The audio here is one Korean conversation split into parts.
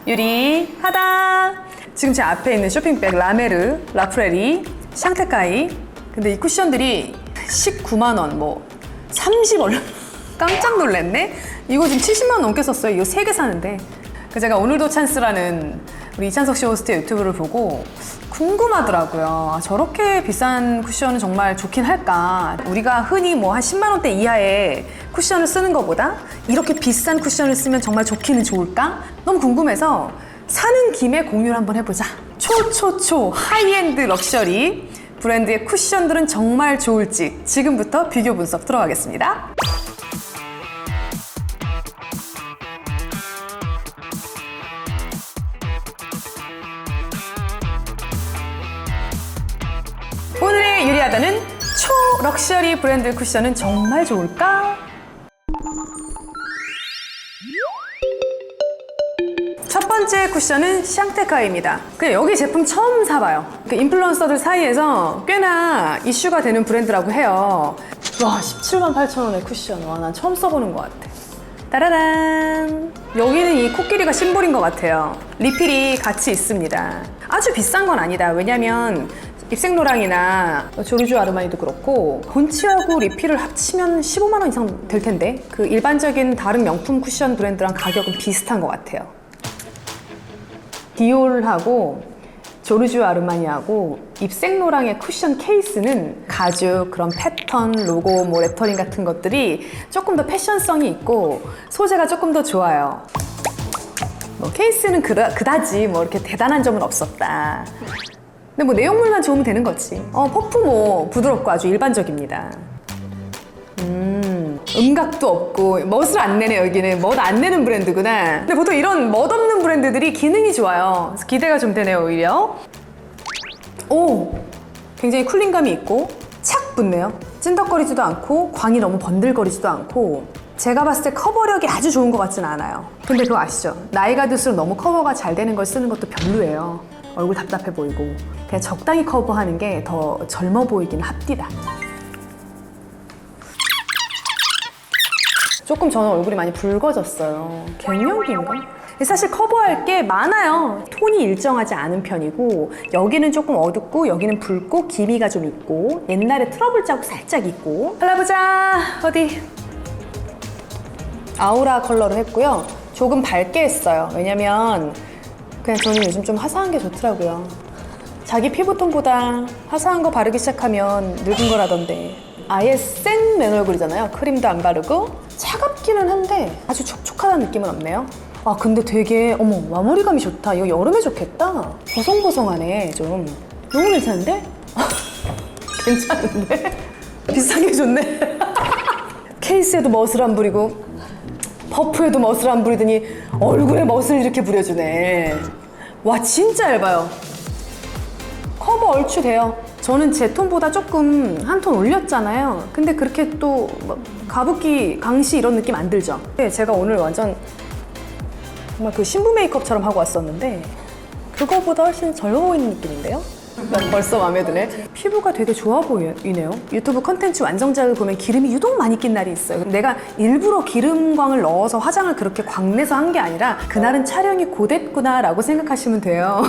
유리하다. 지금 제 앞에 있는 쇼핑백 라메르, 라프레리, 샹테카이. 근데 이 쿠션들이 19만 원, 뭐 30 얼마. 깜짝 놀랐네. 이거 지금 70만 원 넘게 썼어요. 이거 3개 사는데. 제가 오늘도 찬스라는 우리 이찬석 씨 호스트의 유튜브를 보고 궁금하더라고요. 아, 저렇게 비싼 쿠션은 정말 좋긴 할까? 우리가 흔히 뭐 한 10만 원대 이하의 쿠션을 쓰는 것보다 이렇게 비싼 쿠션을 쓰면 정말 좋기는 좋을까? 너무 궁금해서 사는 김에 공유를 한번 해보자. 초초초 하이엔드 럭셔리 브랜드의 쿠션들은 정말 좋을지 지금부터 비교 분석 들어가겠습니다. 오늘의 유리하다는 초 럭셔리 브랜드 쿠션은 정말 좋을까? 첫 번째 쿠션은 샹테카이입니다. 여기 제품 처음 사봐요. 인플루언서들 사이에서 꽤나 이슈가 되는 브랜드라고 해요. 와, 17만 8천 원의 쿠션. 와, 난 처음 써보는 것 같아. 따라란! 여기는 이 코끼리가 심볼인 것 같아요. 리필이 같이 있습니다. 아주 비싼 건 아니다. 왜냐면 입생로랑이나 조르주 아르마니도 그렇고 본치하고 리필을 합치면 15만 원 이상 될 텐데 그 일반적인 다른 명품 쿠션 브랜드랑 가격은 비슷한 것 같아요. 디올하고 조르주 아르마니하고 입생로랑의 쿠션 케이스는 가죽, 그런 패턴, 로고, 뭐 레터링 같은 것들이 조금 더 패션성이 있고 소재가 조금 더 좋아요. 뭐 케이스는 그다지 뭐 이렇게 대단한 점은 없었다. 근데 뭐 내용물만 좋으면 되는 거지. 퍼프 뭐 부드럽고 아주 일반적입니다. 음각도 없고 멋을 안 내네. 여기는 멋 안 내는 브랜드구나. 근데 보통 이런 멋 없는 브랜드들이 기능이 좋아요. 그래서 기대가 좀 되네요. 오히려 오, 굉장히 쿨링감이 있고 착 붙네요. 찐덕거리지도 않고 광이 너무 번들거리지도 않고 제가 봤을 때 커버력이 아주 좋은 것 같지는 않아요. 근데 그거 아시죠? 나이가 들수록 너무 커버가 잘 되는 걸 쓰는 것도 별로예요. 얼굴 답답해 보이고 그냥 적당히 커버하는 게 더 젊어 보이긴 합디다. 조금 저는 얼굴이 많이 붉어졌어요. 갱년기인가? 사실 커버할 게 많아요. 톤이 일정하지 않은 편이고 여기는 조금 어둡고 여기는 붉고 기미가 좀 있고 옛날에 트러블 자국 살짝 있고. 발라보자. 어디? 아우라 컬러로 했고요. 조금 밝게 했어요. 왜냐면 그냥 저는 요즘 좀 화사한 게 좋더라고요. 자기 피부톤보다 화사한 거 바르기 시작하면 늙은 거라던데. 아예 센 맨 얼굴이잖아요. 크림도 안 바르고 차갑기는 한데 아주 촉촉하다는 느낌은 없네요. 아, 근데 되게 어머 마무리감이 좋다. 이거 여름에 좋겠다. 보송보송하네. 좀 너무 괜찮은데? 괜찮은데? 비싸게 좋네. 케이스에도 멋을 안 부리고 퍼프에도 멋을 안 부리더니 얼굴에 멋을 이렇게 부려주네. 와, 진짜 얇아요. 커버 얼추 돼요. 저는 제 톤보다 조금 한 톤 올렸잖아요. 근데 그렇게 또 가부키, 강시 이런 느낌 안 들죠? 제가 오늘 완전 정말 그 신부 메이크업처럼 하고 왔었는데 그거보다 훨씬 젊어 보이는 느낌인데요? 벌써 마음에 드네. 피부가 되게 좋아 보이네요. 유튜브 컨텐츠 완성작을 보면 기름이 유독 많이 낀 날이 있어요. 내가 일부러 기름광을 넣어서 화장을 그렇게 광내서 한 게 아니라 그날은 촬영이 고됐구나 라고 생각하시면 돼요.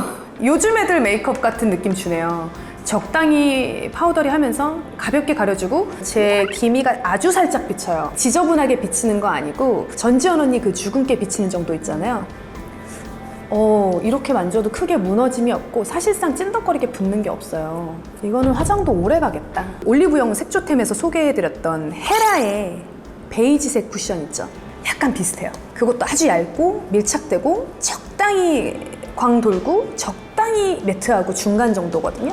요즘 애들 메이크업 같은 느낌 주네요. 적당히 파우더리 하면서 가볍게 가려주고 제 기미가 아주 살짝 비쳐요. 지저분하게 비치는 거 아니고 전지현 언니 그 주근깨 비치는 정도 있잖아요. 이렇게 만져도 크게 무너짐이 없고 사실상 찐덕거리게 붙는 게 없어요. 이거는 화장도 오래 가겠다. 올리브영 색조템에서 소개해드렸던 헤라의 베이지색 쿠션 있죠? 약간 비슷해요. 그것도 아주 얇고 밀착되고 적당히 광 돌고 적당히 매트하고 중간 정도거든요.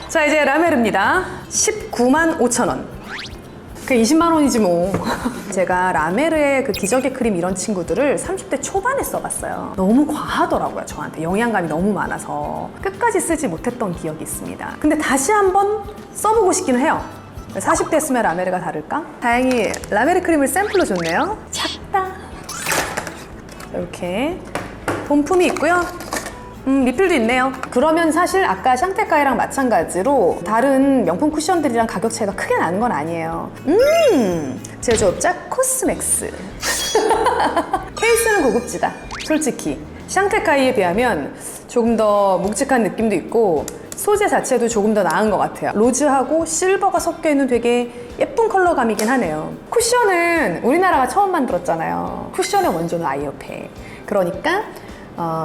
자, 이제 라메르입니다. 19만 5천 원. 그 20만 원이지 뭐. 제가 라메르의 그 기저귀 크림 이런 친구들을 30대 초반에 써봤어요. 너무 과하더라고요, 저한테. 영양감이 너무 많아서 끝까지 쓰지 못했던 기억이 있습니다. 근데 다시 한번 써보고 싶기는 해요. 40대 쓰면 라메르가 다를까? 다행히 라메르 크림을 샘플로 줬네요. 작다. 이렇게 본품이 있고요. 리필도 있네요. 그러면 사실 아까 샹테카이랑 마찬가지로 다른 명품 쿠션들이랑 가격 차이가 크게 나는 건 아니에요. 제조업자 코스맥스. 케이스는 고급지다. 솔직히 샹테카이에 비하면 조금 더 묵직한 느낌도 있고 소재 자체도 조금 더 나은 것 같아요. 로즈하고 실버가 섞여 있는 되게 예쁜 컬러감이긴 하네요. 쿠션은 우리나라가 처음 만들었잖아요. 쿠션의 원조는 아이어페. 그러니까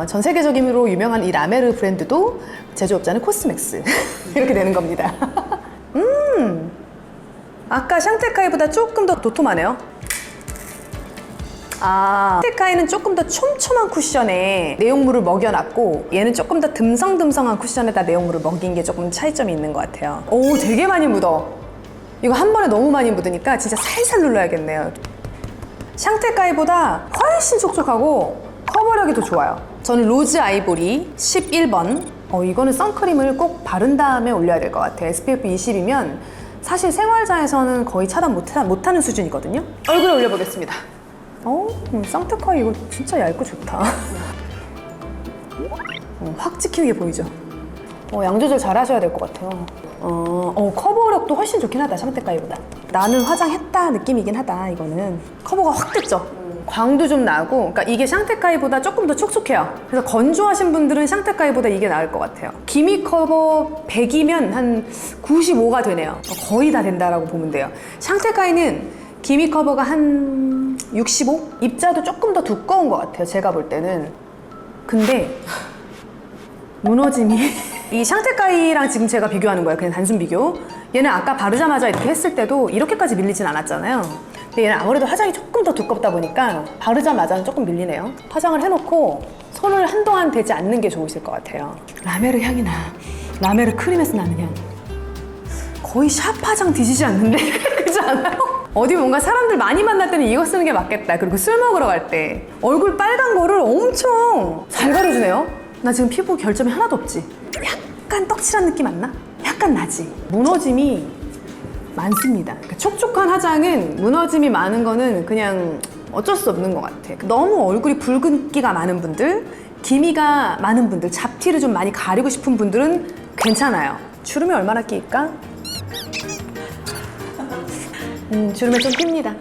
전 세계적으로 유명한 이 라메르 브랜드도 제조업자는 코스맥스. 이렇게 되는 겁니다. 아까 샹테카이보다 조금 더 도톰하네요. 샹테카이는 조금 더 촘촘한 쿠션에 내용물을 먹여놨고 얘는 조금 더 듬성듬성한 쿠션에다 내용물을 먹인 게 조금 차이점이 있는 것 같아요. 오, 되게 많이 묻어. 이거 한 번에 너무 많이 묻으니까 진짜 살살 눌러야겠네요. 샹테카이보다 훨씬 촉촉하고 커버력이 더 좋아요. 저는 로즈 아이보리 11번. 이거는 선크림을 꼭 바른 다음에 올려야 될 것 같아요. SPF 20이면 사실 생활자에서는 거의 차단 못하는 수준이거든요. 얼굴에 올려보겠습니다. 샹테카이 이거 진짜 얇고 좋다. 확 찍히는 게 보이죠? 양 조절 잘 하셔야 될 것 같아요. 커버력도 훨씬 좋긴 하다, 샹테카이보다. 나는 화장했다 느낌이긴 하다, 이거는. 커버가 확 됐죠? 광도 좀 나고, 그러니까 이게 샹테카이보다 조금 더 촉촉해요. 그래서 건조하신 분들은 샹테카이보다 이게 나을 것 같아요. 기미 커버 100이면 한 95가 되네요. 거의 다 된다라고 보면 돼요. 샹테카이는 기미 커버가 한 65? 입자도 조금 더 두꺼운 것 같아요, 제가 볼 때는. 근데 무너짐이 이 샹테카이랑 지금 제가 비교하는 거예요. 그냥 단순 비교. 얘는 아까 바르자마자 이렇게 했을 때도 이렇게까지 밀리진 않았잖아요. 근데 얘는 아무래도 화장이 조금 더 두껍다 보니까 바르자마자는 조금 밀리네요. 화장을 해놓고 손을 한동안 대지 않는 게 좋으실 것 같아요. 라메르 향이 나. 라메르 크림에서 나는 향. 거의 샵 화장 뒤지지 않는데? 그렇지 않아요? 어디 뭔가 사람들 많이 만날 때는 이거 쓰는 게 맞겠다. 그리고 술 먹으러 갈 때 얼굴 빨간 거를 엄청 잘 가려주네요. 나 지금 피부 결점이 하나도 없지? 약간 떡칠한 느낌 안 나? 약간 나지? 무너짐이 많습니다. 그러니까 촉촉한 화장은 무너짐이 많은 거는 그냥 어쩔 수 없는 것 같아. 너무 얼굴이 붉은기가 많은 분들, 기미가 많은 분들, 잡티를 좀 많이 가리고 싶은 분들은 괜찮아요. 주름이 얼마나 끼일까? 주름에 좀 낍니다.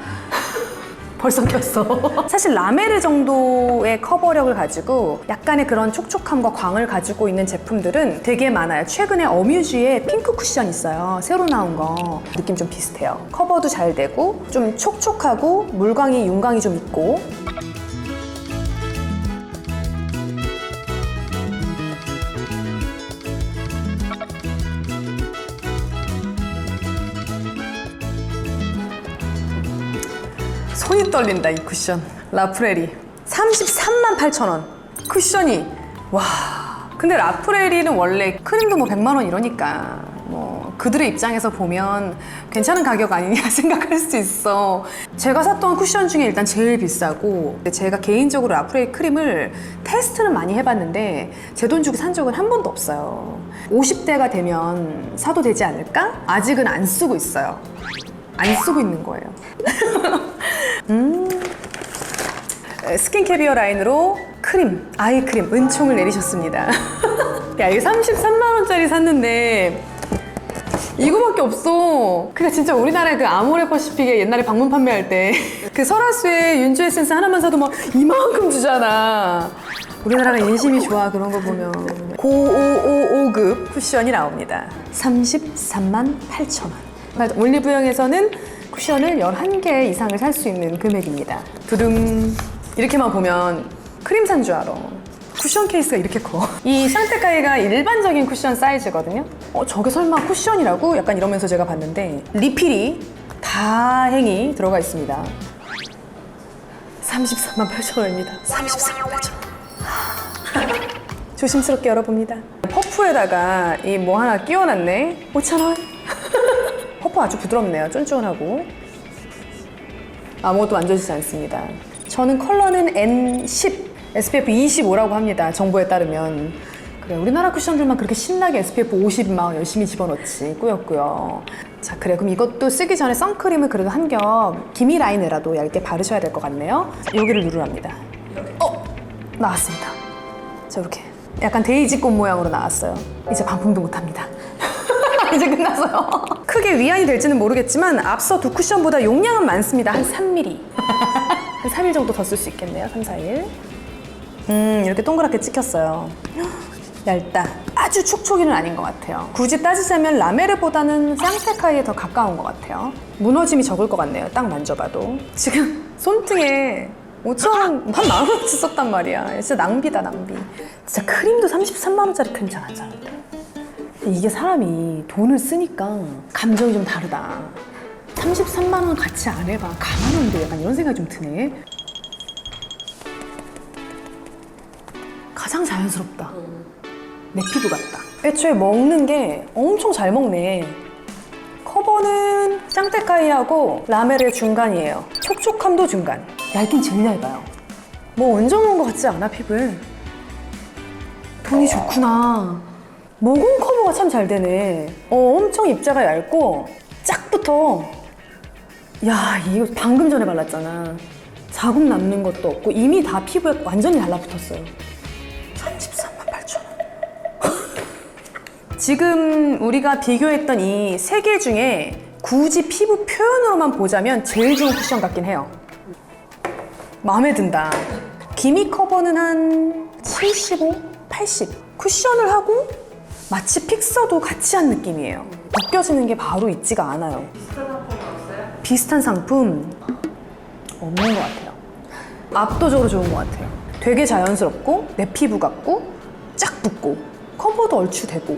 벌써 꼈어. 사실 라메르 정도의 커버력을 가지고 약간의 그런 촉촉함과 광을 가지고 있는 제품들은 되게 많아요. 최근에 어뮤즈의 핑크 쿠션 있어요. 새로 나온 거. 느낌 좀 비슷해요. 커버도 잘 되고 좀 촉촉하고 물광이, 윤광이 좀 있고. 손이 떨린다, 이 쿠션. 라프레리 33만 8천 원. 쿠션이 와. 근데 라프레리는 원래 크림도 뭐 100만 원 이러니까 뭐 그들의 입장에서 보면 괜찮은 가격 아니냐 생각할 수 있어. 제가 샀던 쿠션 중에 일단 제일 비싸고, 제가 개인적으로 라프레리 크림을 테스트는 많이 해봤는데 제 돈 주고 산 적은 한 번도 없어요. 50대가 되면 사도 되지 않을까? 아직은 안 쓰고 있어요. 안 쓰고 있는 거예요. 스킨캐비어 라인으로 크림, 아이크림, 은총을 내리셨습니다. 야, 이게 33만원짜리 샀는데 이거밖에 없어. 그러니까 진짜 우리나라의 그 아모레 퍼시픽에 옛날에 방문 판매할 때 그 설화수에 윤주 에센스 하나만 사도 막 이만큼 주잖아. 우리나라가 인심이 좋아, 그런 거 보면. 9555급 쿠션이 나옵니다. 33만 8천 원. 올리브영에서는 쿠션을 11개 이상을 살 수 있는 금액입니다. 두둥. 이렇게만 보면 크림 산 줄 알아. 쿠션 케이스가 이렇게 커. 이 샹테카이가 일반적인 쿠션 사이즈거든요. 저게 설마 쿠션이라고? 약간 이러면서 제가 봤는데 리필이 다행히 들어가 있습니다. 34만 8천 원입니다. 34만 8천 원. 조심스럽게 열어봅니다. 퍼프에다가 이 뭐 하나 끼워놨네. 5천 원. 퍼프 아주 부드럽네요. 쫀쫀하고 아무것도 만져지지 않습니다. 저는 컬러는 N10, SPF 25라고 합니다. 정보에 따르면. 그래, 우리나라 쿠션들만 그렇게 신나게 SPF 50 막 열심히 집어넣지. 꾸역꾸역. 자, 그래, 그럼 이것도 쓰기 전에 선크림을 그래도 한 겹 기미 라인이라도 얇게 바르셔야 될 것 같네요. 자, 여기를 누르랍니다. 나왔습니다. 자, 이렇게 약간 데이지꽃 모양으로 나왔어요. 이제 반품도 못합니다. 이제 끝났어요. 크게 위안이 될지는 모르겠지만 앞서 두 쿠션보다 용량은 많습니다. 한 3mm. 한 3일 정도 더 쓸 수 있겠네요. 3, 4일. 이렇게 동그랗게 찍혔어요. 얇다. 아주 촉촉이는 아닌 것 같아요. 굳이 따지자면 라메르보다는 쌍테카이에 더 가까운 것 같아요. 무너짐이 적을 것 같네요. 딱 만져봐도. 지금 손등에 5,000원, 한 10,000원치 썼단 말이야. 진짜 낭비다, 낭비. 진짜 크림도 33만 원짜리 크림 잘 안 사는데. 이게 사람이 돈을 쓰니까 감정이 좀 다르다. 33만 원 같이 안 해봐. 가만한데 약간 이런 생각이 좀 드네. 가장 자연스럽다. 내 피부 같다. 애초에 먹는 게 엄청 잘 먹네. 커버는 짱테카이하고 라멜의 중간이에요. 촉촉함도 중간. 얇긴 제일 얇아요. 뭐 얹어놓은 것 같지 않아, 피부에? 돈이 좋구나. 모공 커버가 참 잘 되네. 엄청 입자가 얇고 쫙 붙어. 야, 이거 방금 전에 발랐잖아. 자국 남는 것도 없고 이미 다 피부에 완전히 달라붙었어요. 33만 8천 원. 지금 우리가 비교했던 이 세 개 중에 굳이 피부 표현으로만 보자면 제일 좋은 쿠션 같긴 해요. 마음에 든다. 기미 커버는 한 75, 80. 쿠션을 하고 마치 픽서도 같이 한 느낌이에요. 벗겨지는 게 바로 있지가 않아요. 비슷한 상품이 없어요? 비슷한 상품 없는 것 같아요. 압도적으로 좋은 것 같아요. 되게 자연스럽고 내 피부 같고 쫙 붙고 커버도 얼추 되고.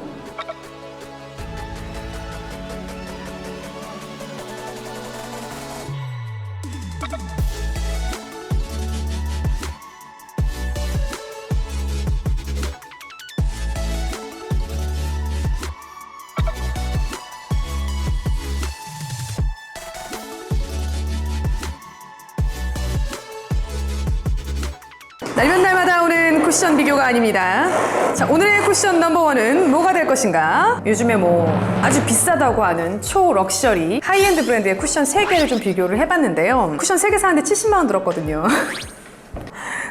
날면 날마다 오는 쿠션 비교가 아닙니다. 자, 오늘의 쿠션 넘버원은 뭐가 될 것인가? 요즘에 뭐 아주 비싸다고 하는 초 럭셔리 하이엔드 브랜드의 쿠션 3개를 좀 비교를 해봤는데요. 쿠션 3개 사는데 70만 원 들었거든요.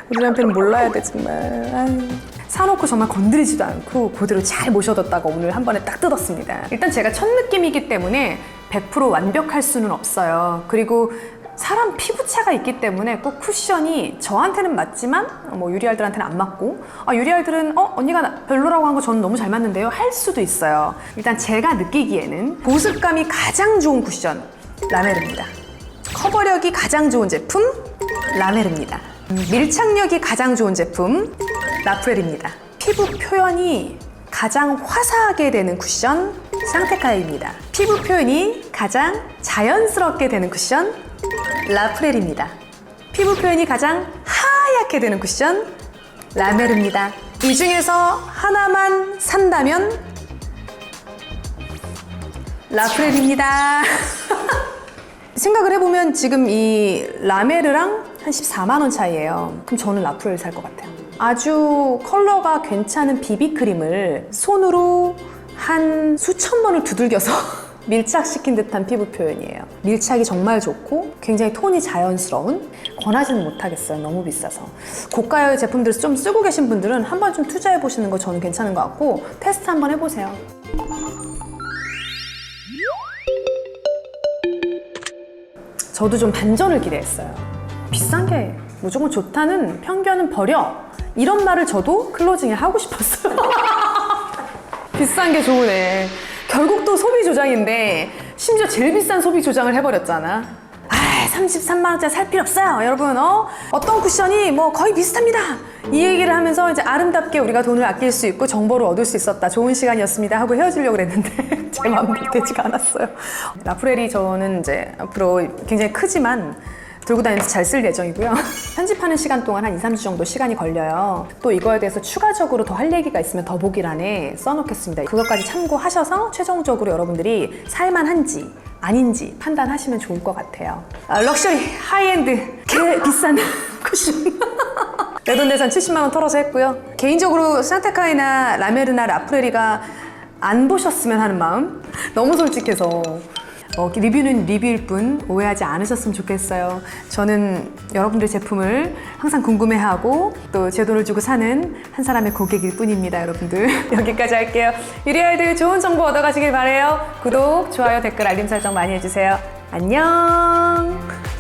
우리 남편은 몰라야 돼 정말. 아유. 사놓고 정말 건드리지도 않고 그대로 잘 모셔뒀다가 오늘 한 번에 딱 뜯었습니다. 일단 제가 첫 느낌이기 때문에 100% 완벽할 수는 없어요. 그리고 사람 피부차가 있기 때문에 꼭 쿠션이 저한테는 맞지만 뭐 유리알들한테는 안 맞고, 유리알들은 언니가 별로라고 한 거 저는 너무 잘 맞는데요 할 수도 있어요. 일단 제가 느끼기에는 보습감이 가장 좋은 쿠션 라메르입니다. 커버력이 가장 좋은 제품 라메르입니다. 밀착력이 가장 좋은 제품 라프렐입니다. 피부 표현이 가장 화사하게 되는 쿠션 쌍테카이입니다. 피부 표현이 가장 자연스럽게 되는 쿠션 라프렐입니다. 피부 표현이 가장 하얗게 되는 쿠션 라메르입니다. 이 중에서 하나만 산다면 라프렐입니다. 생각을 해보면 지금 이 라메르랑 한 14만 원 차이예요. 그럼 저는 라프렐 살 것 같아요. 아주 컬러가 괜찮은 비비크림을 손으로 한 수천 번을 두들겨서 밀착시킨 듯한 피부 표현이에요. 밀착이 정말 좋고 굉장히 톤이 자연스러운, 권하지는 못하겠어요. 너무 비싸서. 고가의 제품들을 좀 쓰고 계신 분들은 한번 좀 투자해 보시는 거 저는 괜찮은 것 같고 테스트 한번 해보세요. 저도 좀 반전을 기대했어요. 비싼 게 무조건 좋다는 편견은 버려, 이런 말을 저도 클로징에 하고 싶었어요. 비싼 게 좋으네. 결국 또 소비 조장인데 심지어 제일 비싼 소비 조장을 해버렸잖아. 33만 원짜리 살 필요 없어요 여러분. 어떤 쿠션이 뭐 거의 비슷합니다, 이 얘기를 하면서 이제 아름답게 우리가 돈을 아낄 수 있고 정보를 얻을 수 있었다, 좋은 시간이었습니다 하고 헤어지려고 그랬는데 제 마음대로 되지가 않았어요. 라프렐이 저는 이제 앞으로 굉장히 크지만 들고 다니면서 잘 쓸 예정이고요. 편집하는 시간 동안 한 2, 3주 정도 시간이 걸려요. 또 이거에 대해서 추가적으로 더 할 얘기가 있으면 더보기란에 써놓겠습니다. 그것까지 참고하셔서 최종적으로 여러분들이 살만한지 아닌지 판단하시면 좋을 것 같아요. 럭셔리 하이엔드 개 비싼 쿠션 내돈내산 70만 원 털어서 했고요. 개인적으로 산테카이나 라메르나 라프렐이가 안 보셨으면 하는 마음, 너무 솔직해서 리뷰는 리뷰일 뿐 오해하지 않으셨으면 좋겠어요. 저는 여러분들 제품을 항상 궁금해하고 또 제 돈을 주고 사는 한 사람의 고객일 뿐입니다, 여러분들. 여기까지 할게요. 유리아이들 좋은 정보 얻어가시길 바래요. 구독, 좋아요, 댓글, 알림 설정 많이 해주세요. 안녕.